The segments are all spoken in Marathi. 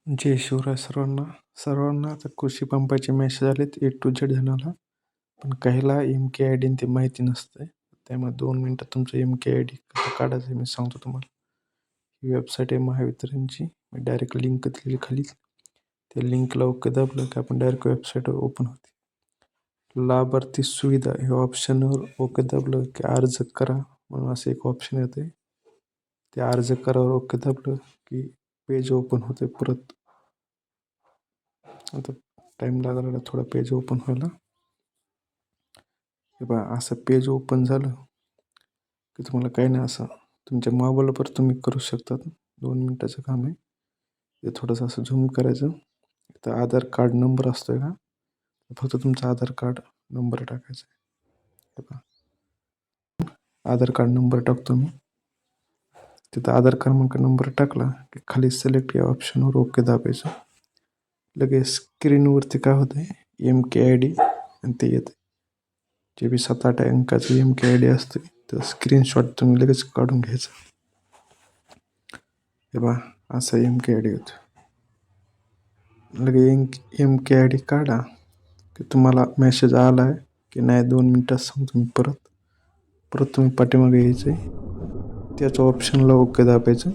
जय शिवराय सर्वांना. सर्वांना आता कृषी पंपाचे मेसेज आलेत A to Z जणाला, पण काहीला MK ID ते माहिती नसतंय. त्यामुळे 2 मिनिटात तुमचं MK ID कसं काढायचं मी सांगतो तुम्हाला. ही वेबसाईट आहे महावितरणची. मी डायरेक्ट लिंक दिली खाली. त्या लिंकला ओके दाबलं की आपण डायरेक्ट वेबसाईटवर ओपन होते. लाभार्थी सुविधा ह्या ऑप्शनवर ओके दाबलं की अर्ज करा म्हणून असं एक ऑप्शन येते. ते अर्ज करावर ओके दाबलं की पेज ओपन होते परत. आता टाईम लागला थोडा पेज ओपन व्हायला. हे बघा असं पेज ओपन झालं की तुम्हाला काही नाही, असं तुमच्या मोबाईलवर तुम्ही करू शकता. 2 मिनिटाचं काम आहे. ते थोडंसं असं झूम करायचं. इथं आधार कार्ड नंबर असतोय का, फक्त तुमचा आधार कार्ड नंबर टाकायचा आहे. हे पहा, आधार कार्ड नंबर टाकतो मी. तिथं आधार क्रमांक नंबर टाकला की खाली सिलेक्ट या ऑप्शनवर ओके दाबायचं. लगेच स्क्रीनवरती काय होतं आहे, MK ID आणि ते येतं. जे बी 7-8 अंकाचं MK ID असते तर स्क्रीनशॉट तुम्ही लगेच काढून घ्यायचं. हे पहा असं MK ID होतं. लगे MK ID काढा की तुम्हाला मेसेज आला आहे की नाही, 2 मिनिटात सांगतो मी. परत तुम्ही पाठीमागे यायचं आहे, त्याच्या ऑप्शनला ओके दाबायचं.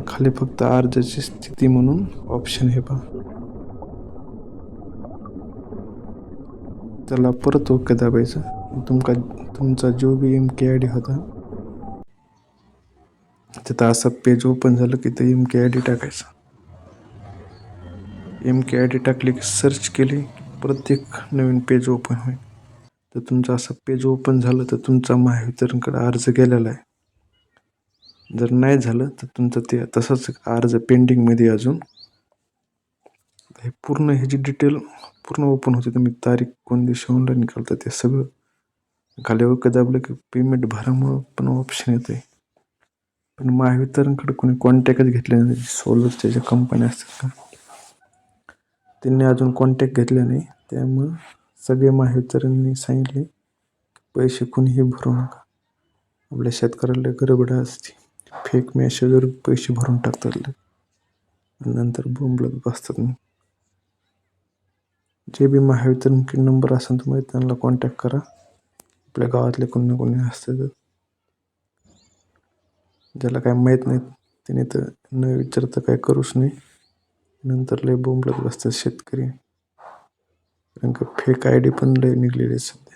खाली फक्त अर्जाची स्थिती म्हणून ऑप्शन हे पहा, त्याला परत ओके दाबायचं. तुमचा जो बी MK ID होता तिथं असं पेज ओपन झालं की ते MK ID टाकायचं. MK ID टाकली की सर्च केली परत एक नवीन पेज ओपन होईल. तर तुमचं असं पेज ओपन झालं तर तुमचा महावितरणकडे अर्ज गेलेला आहे. जर नाही झालं तर तुमचं ते तसंच अर्ज पेंडिंगमध्ये अजून. हे पूर्ण ह्याची डिटेल पूर्ण ओपन होते. तुम्ही तारीख कोण दिवशी ऑनलाईन करता ते सगळं खाली ओके दाबलं की पेमेंट भरामुळं पण ऑप्शन येते. पण महावितरणकडे कोणी कॉन्टॅक्टच घेतले नाही. सोलरच्या ज्या कंपन्या असतात का, त्यांनी अजून कॉन्टॅक्ट घेतले नाही. त्यामुळं सगळे महावितरणनी सांगितले पैसे कोणीही भरू नका. आपल्या शेतकऱ्याला गडबड असते, फेक मेसेजवर पैसे भरून टाकतात नंतर बोंबलत बसतात. जे बी महावितरणचे नंबर असेल तुम्ही त्यांना कॉन्टॅक्ट करा. आपल्या गावातले कोणी ना कोणी असते तर, ज्याला काय माहीत नाही त्याने तर न विचारता काय करूच नाही. नंतर लय बोंबलत बसतात शेतकरी. कारण का फेक ID पण लय निघलेले आहेत.